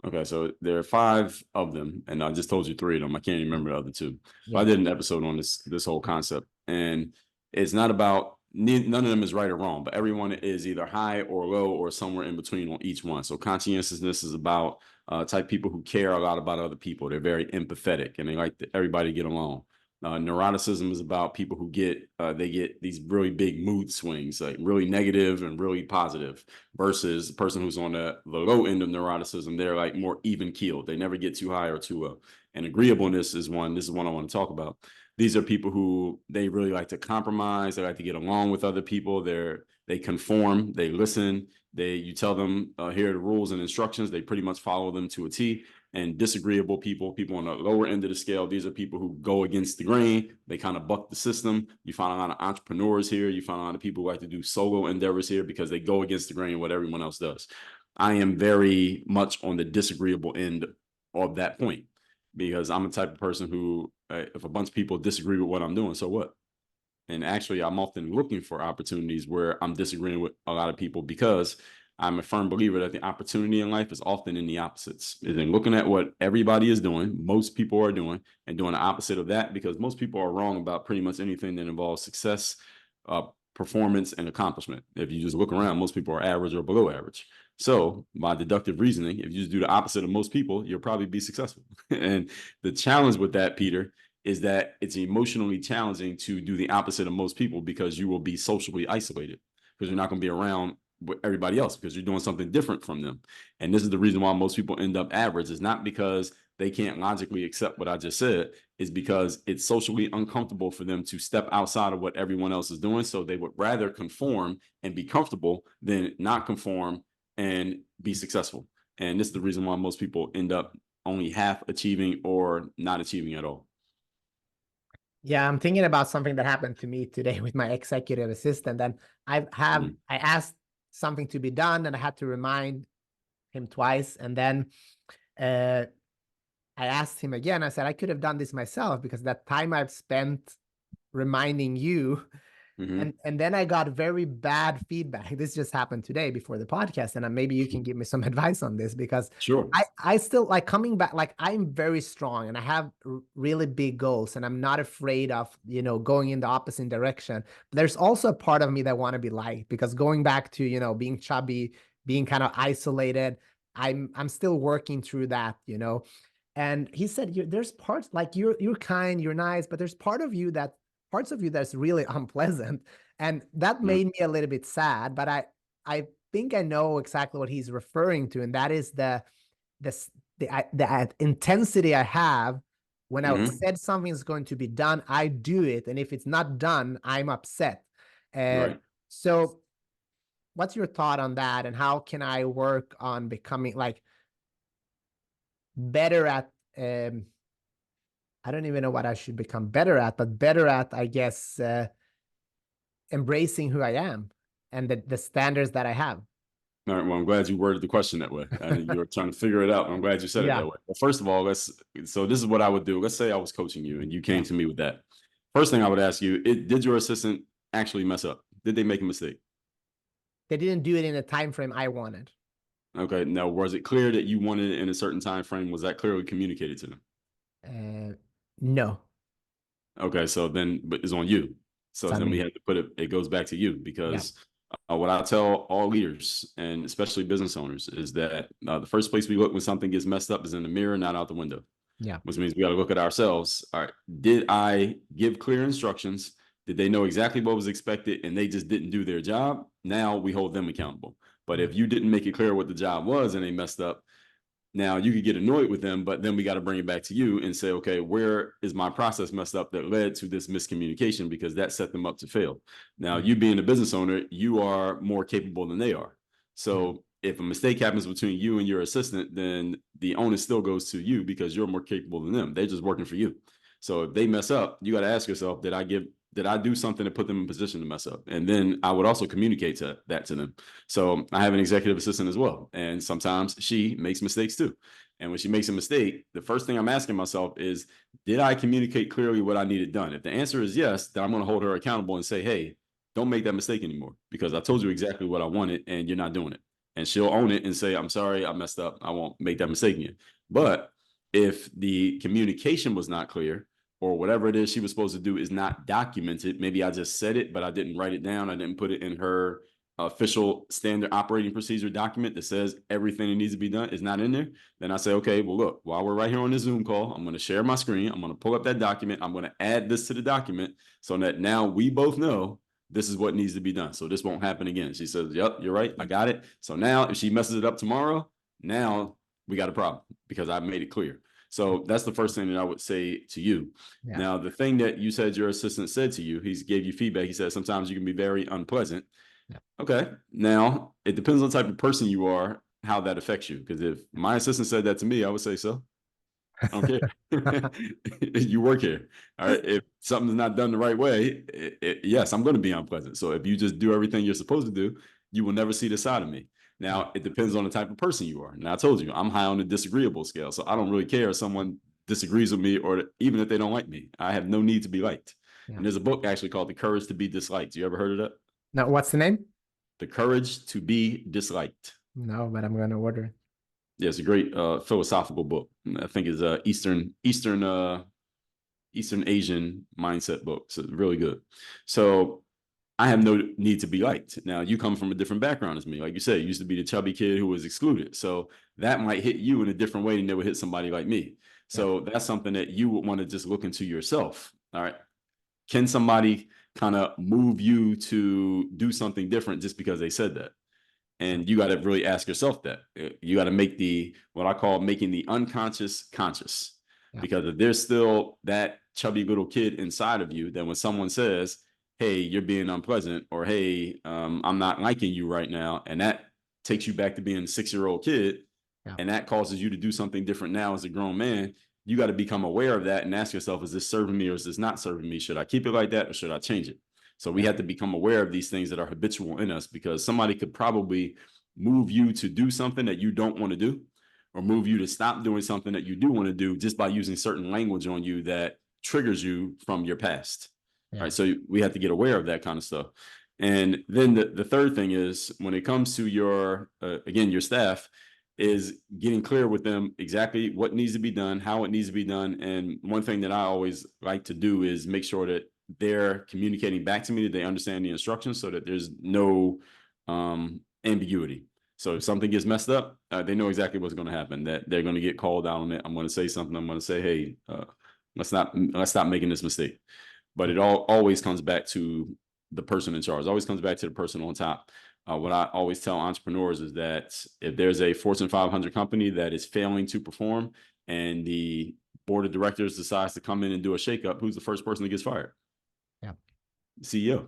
B: Okay, so there are 5 of them, and I just told you 3 of them. I can't even remember the other 2. But I
C: Yeah.
B: did an episode on this whole concept, and it's not about, none of them is right or wrong, but everyone is either high or low or somewhere in between on each one. So conscientiousness is about type people who care a lot about other people. They're very empathetic, and they like everybody to get along. Neuroticism is about people who get these really big mood swings, like really negative and really positive, versus the person who's on the low end of neuroticism. They're like more even keeled. They never get too high or too low. And agreeableness is one. This is one I want to talk about. These are people who, they really like to compromise. They like to get along with other people. They conform. They listen. You tell them, here are the rules and instructions. They pretty much follow them to a T. And disagreeable people on the lower end of the scale, these are people who go against the grain. They kind of buck the system. You find a lot of entrepreneurs here. You find a lot of people who like to do solo endeavors here, because they go against the grain, what everyone else does. I am very much on the disagreeable end of that point. because I'm the type of person who, if a bunch of people disagree with what I'm doing, so what? And actually, I'm often looking for opportunities where I'm disagreeing with a lot of people, because I'm a firm believer that the opportunity in life is often in the opposites. Is in looking at what everybody is doing, most people are doing, and doing the opposite of that, because most people are wrong about pretty much anything that involves success, performance, and accomplishment. If you just look around, most people are average or below average. So by deductive reasoning, if you just do the opposite of most people, you'll probably be successful. And the challenge with that, Peter, is that it's emotionally challenging to do the opposite of most people, because you will be socially isolated, because you're not going to be around with everybody else, because you're doing something different from them. And this is the reason why most people end up average. Is not because they can't logically accept what I just said, is because it's socially uncomfortable for them to step outside of what everyone else is doing. So they would rather conform and be comfortable than not conform and be successful. And this is the reason why most people end up only half achieving or not achieving at all.
C: Yeah, I'm thinking about something that happened to me today with my executive assistant. And I asked something to be done, and I had to remind him twice. And then I asked him again. I said, I could have done this myself, because that time I've spent reminding you. And then I got very bad feedback. This just happened today before the podcast. And maybe you can give me some advice on this, because
B: Sure.
C: I still like coming back. Like, I'm very strong and I have really big goals, and I'm not afraid of, going in the opposite direction. But there's also a part of me that want to be liked, because going back to, being chubby, being kind of isolated, I'm still working through that. And he said, there's parts like you're kind, you're nice, but there's parts of you that's really unpleasant. And that made me a little bit sad, but I think I know exactly what he's referring to. And that is the intensity I have when I said something is going to be done, I do it. And if it's not done, I'm upset.
B: Right.
C: So what's your thought on that? And how can I work on becoming like better at, I don't even know what I should become better at, but better at, I guess, embracing who I am and the standards that I have.
B: All right. Well, I'm glad you worded the question that way. You were trying to figure it out. I'm glad you said it that way. Well, first of all, so this is what I would do. Let's say I was coaching you and you came to me with that. First thing I would ask you, did your assistant actually mess up? Did they make a mistake?
C: They didn't do it in the time frame I wanted.
B: Okay. Now, was it clear that you wanted it in a certain time frame? Was that clearly communicated to them?
C: No.
B: Okay. So then, but it's on you. So then we have to put it goes back to you, because what I tell all leaders, and especially business owners, is that the first place we look when something gets messed up is in the mirror, not out the window.
C: Yeah.
B: Which means we got to look at ourselves. All right. Did I give clear instructions? Did they know exactly what was expected and they just didn't do their job? Now we hold them accountable. But if you didn't make it clear what the job was and they messed up, now you could get annoyed with them, but then we got to bring it back to you and say, okay, where is my process messed up that led to this miscommunication? Because that set them up to fail. Now, you being a business owner, you are more capable than they are. So if a mistake happens between you and your assistant, then the onus still goes to you, because you're more capable than them. They're just working for you. So if they mess up, you got to ask yourself, did I do something to put them in position to mess up? And then I would also communicate that to them. So I have an executive assistant as well. And sometimes she makes mistakes too. And when she makes a mistake, the first thing I'm asking myself is, did I communicate clearly what I needed done? If the answer is yes, then I'm going to hold her accountable and say, hey, don't make that mistake anymore, because I told you exactly what I wanted and you're not doing it. And she'll own it and say, I'm sorry, I messed up. I won't make that mistake again. But if the communication was not clear, or whatever it is she was supposed to do is not documented, maybe I just said it, but I didn't write it down, I didn't put it in her official standard operating procedure document that says everything that needs to be done is not in there, then I say, okay, well, look, while we're right here on this Zoom call, I'm going to share my screen, I'm going to pull up that document, I'm going to add this to the document so that now we both know this is what needs to be done, so this won't happen again. She says, yep, you're right, I got it. So now if she messes it up tomorrow, now we got a problem, because I made it clear. So that's the first thing that I would say to you. Yeah. Now, the thing that you said your assistant said to you, he gave you feedback. He said, sometimes you can be very unpleasant. Yeah. Okay. Now, it depends on the type of person you are, how that affects you. Because if my assistant said that to me, I would say so. I don't care. You work here. All right. If something's not done the right way, yes, I'm going to be unpleasant. So if you just do everything you're supposed to do, you will never see the side of me. Now, it depends on the type of person you are. Now, I told you, I'm high on the disagreeable scale. So I don't really care if someone disagrees with me, or even if they don't like me. I have no need to be liked.
C: Yeah.
B: And there's a book actually called The Courage to Be Disliked. You ever heard of that?
C: Now, what's the name?
B: The Courage to Be Disliked.
C: No, but I'm going to order it.
B: Yeah, it's a great philosophical book. I think it's Eastern Asian mindset book. So it's really good. So I have no need to be liked. Now, you come from a different background as me. Like you said, you used to be the chubby kid who was excluded. So that might hit you in a different way than it would hit somebody like me. So that's something that you would want to just look into yourself. All right. Can somebody kind of move you to do something different just because they said that? And you got to really ask yourself that. You got to make what I call making the unconscious conscious. Because if there's still that chubby little kid inside of you, then when someone says, hey, you're being unpleasant, or hey, I'm not liking you right now, and that takes you back to being a 6-year-old kid, and that causes you to do something different now as a grown man, you got to become aware of that and ask yourself, is this serving me or is this not serving me? Should I keep it like that or should I change it? So we have to become aware of these things that are habitual in us, because somebody could probably move you to do something that you don't want to do, or move you to stop doing something that you do want to do just by using certain language on you that triggers you from your past. All right. So we have to get aware of that kind of stuff. And then the third thing is, when it comes to your, again, your staff, is getting clear with them exactly what needs to be done, how it needs to be done. And one thing that I always like to do is make sure that they're communicating back to me, that they understand the instructions, so that there's no ambiguity. So if something gets messed up, they know exactly what's going to happen, that they're going to get called out on it. I'm going to say something. I'm going to say, hey, let's stop making this mistake. But it always comes back to the person in charge. It always comes back to the person on top. What I always tell entrepreneurs is that if there's a Fortune 500 company that is failing to perform and the board of directors decides to come in and do a shakeup, who's the first person that gets fired? CEO.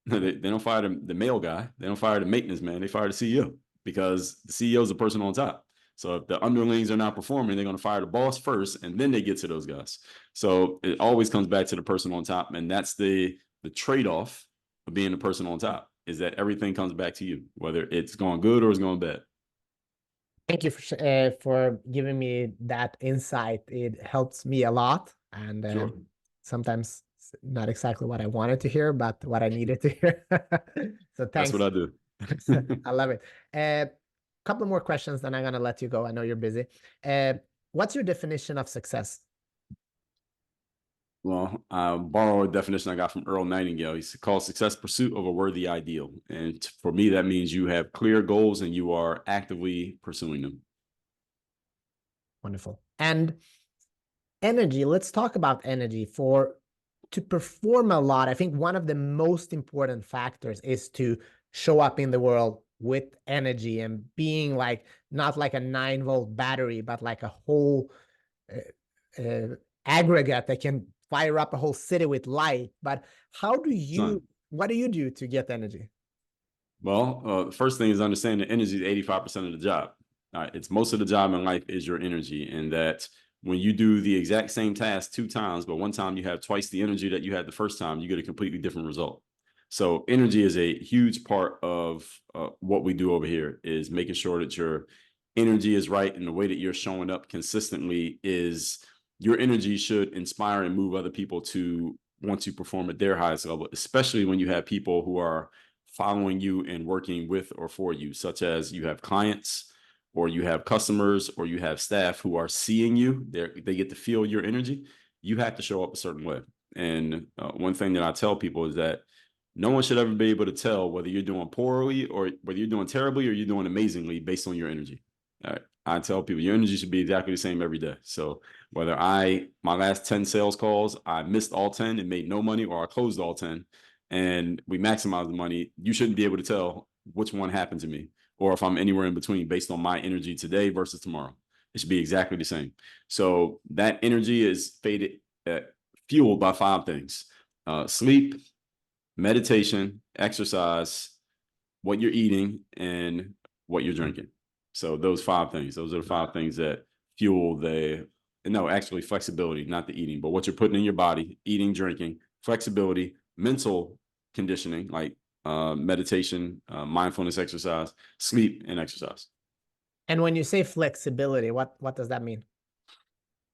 B: They don't fire the mail guy. They don't fire the maintenance man. They fire the CEO, because the CEO is the person on top. So if the underlings are not performing, they're going to fire the boss first, and then they get to those guys. So it always comes back to the person on top. And that's the trade-off of being the person on top, is that everything comes back to you, whether it's going good or it's going bad.
C: Thank you for giving me that insight. It helps me a lot. And sometimes not exactly what I wanted to hear, but what I needed to hear. So thanks.
B: That's what I do.
C: I love it. Couple more questions, then I'm going to let you go. I know you're busy. What's your definition of success?
B: Well, I borrow a definition I got from Earl Nightingale. He's called success pursuit of a worthy ideal. And for me, that means you have clear goals and you are actively pursuing them.
C: Wonderful. And energy, let's talk about energy. To perform a lot, I think one of the most important factors is to show up in the world with energy and being like, not like a 9-volt battery, but like a whole aggregate that can fire up a whole city with light. But what do you do to get energy?
B: Well, the first thing is understand that energy is 85% of the job. It's most of the job in life is your energy, and that when you do the exact same task 2 times, but one time you have twice the energy that you had the first time, you get a completely different result. So energy is a huge part of what we do over here, is making sure that your energy is right, and the way that you're showing up consistently is your energy should inspire and move other people to want to perform at their highest level, especially when you have people who are following you and working with or for you, such as you have clients, or you have customers, or you have staff who are seeing you. They get to feel your energy. You have to show up a certain way. And one thing that I tell people is that no one should ever be able to tell whether you're doing poorly or whether you're doing terribly or you're doing amazingly based on your energy. All right. I tell people your energy should be exactly the same every day. So whether my last 10 sales calls, I missed all 10 and made no money, or I closed all 10 and we maximized the money, you shouldn't be able to tell which one happened to me, or if I'm anywhere in between based on my energy today versus tomorrow. It should be exactly the same. So that energy is fueled by 5 things: sleep, meditation, exercise, what you're eating, and what you're drinking. So those 5 things, those are the 5 things that fuel actually flexibility, not the eating, but what you're putting in your body: eating, drinking, flexibility, mental conditioning, like meditation, mindfulness exercise, sleep, and exercise.
C: And when you say flexibility, what does that mean?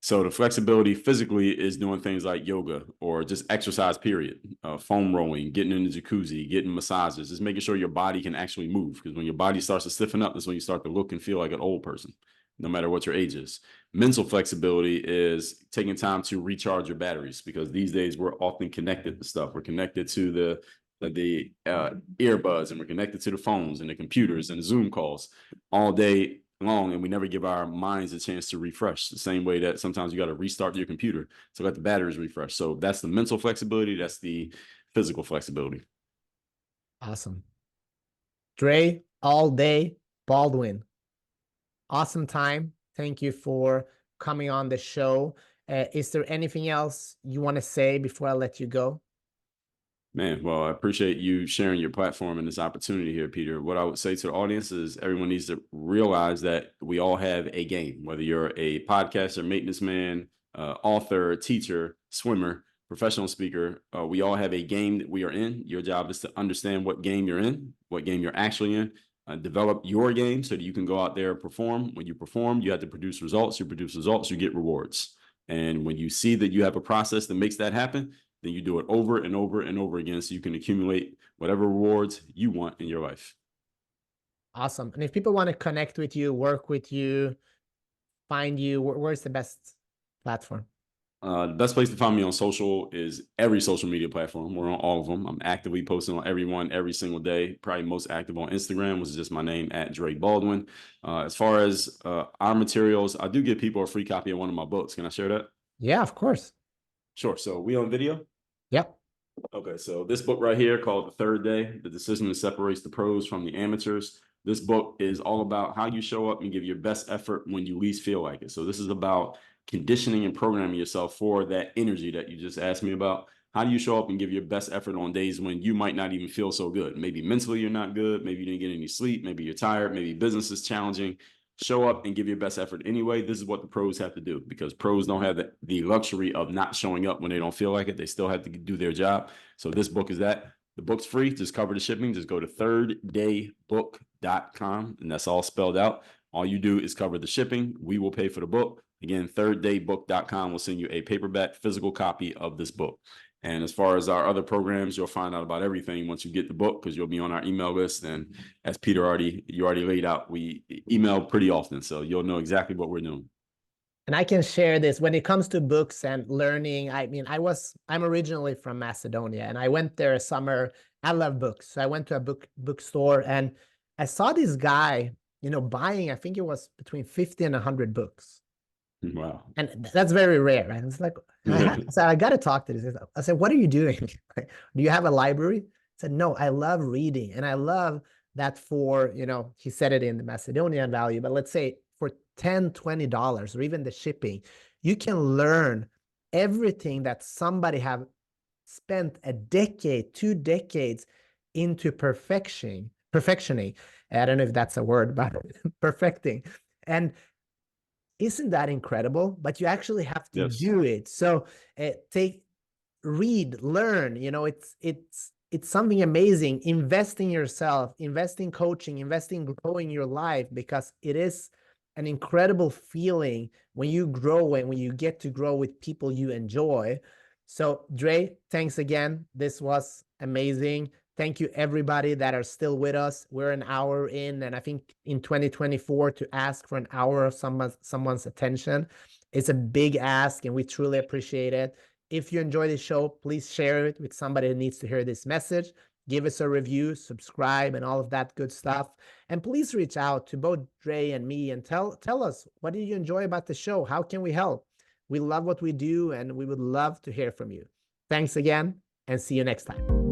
B: So the flexibility physically is doing things like yoga or just exercise, period. Foam rolling, getting in the jacuzzi, getting massages, just making sure your body can actually move. Because when your body starts to stiffen up, that's when you start to look and feel like an old person, no matter what your age is. Mental flexibility is taking time to recharge your batteries, because these days we're often connected to stuff. We're connected to the earbuds, and we're connected to the phones and the computers and the Zoom calls all day long, and we never give our minds a chance to refresh, the same way that sometimes you got to restart your computer to let the batteries refresh. So that's the mental flexibility, that's the physical flexibility.
C: Awesome. Dre all day Baldwin. Awesome time. Thank you for coming on the show. Is there anything else you want to say before I let you go?
B: Man, well, I appreciate you sharing your platform and this opportunity here, Peter. What I would say to the audience is everyone needs to realize that we all have a game, whether you're a podcaster, maintenance man, author, teacher, swimmer, professional speaker. We all have a game that we are in. Your job is to understand what game you're in, what game you're actually in. Develop your game so that you can go out there and perform. When you perform, you have to produce results. You produce results, you get rewards. And when you see that you have a process that makes that happen, then you do it over and over and over again so you can accumulate whatever rewards you want in your life.
C: Awesome. And if people want to connect with you, work with you, find you, where's the best platform?
B: The best place to find me on social is every social media platform. We're on all of them. I'm actively posting on everyone every single day. Probably most active on Instagram, which is just my name, @Dre Baldwin. As far as our materials, I do give people a free copy of one of my books. Can I share that?
C: Yeah, of course.
B: Sure. So we on video?
C: Yep.
B: Okay, so this book right here called The Third Day, The Decision That Separates the Pros from the Amateurs. This book is all about how you show up and give your best effort when you least feel like it. So this is about conditioning and programming yourself for that energy that you just asked me about. How do you show up and give your best effort on days when you might not even feel so good? Maybe mentally you're not good. Maybe you didn't get any sleep. Maybe you're tired. Maybe business is challenging. Show up and give your best effort anyway. This is what the pros have to do, because pros don't have the luxury of not showing up when they don't feel like it. They still have to do their job. So this book is that. The book's free. Just cover the shipping. Just go to thirddaybook.com, and that's all spelled out. All you do is cover the shipping. We will pay for the book. Again, thirddaybook.com will send you a paperback physical copy of this book. And as far as our other programs, you'll find out about everything once you get the book, because you'll be on our email list. And as Peter you already laid out, we email pretty often, so you'll know exactly what we're doing.
C: And I can share this when it comes to books and learning. I mean, I'm originally from Macedonia, and I went there a summer. I love books. So I went to a bookstore, and I saw this guy, buying, I think it was between 50 and 100 books.
B: Wow.
C: And that's very rare, right? It's like, I got to talk to this. I said, what are you doing? Do you have a library? I said, no, I love reading. And I love that for, he said it in the Macedonian value, but let's say for $10, $20, or even the shipping, you can learn everything that somebody have spent a decade, 2 decades into perfectioning. I don't know if that's a word, but perfecting. And isn't that incredible? But you actually have to do it. So read, learn. It's something amazing. Invest in yourself, invest in coaching, invest in growing your life, because it is an incredible feeling when you grow and when you get to grow with people you enjoy. So Dre, thanks again. This was amazing. Thank you, everybody that are still with us. We're an hour in, and I think in 2024 to ask for an hour of someone's attention is a big ask, and we truly appreciate it. If you enjoy the show, please share it with somebody that needs to hear this message. Give us a review, subscribe, and all of that good stuff. And please reach out to both Dre and me and tell us, what did you enjoy about the show? How can we help? We love what we do, and we would love to hear from you. Thanks again, and see you next time.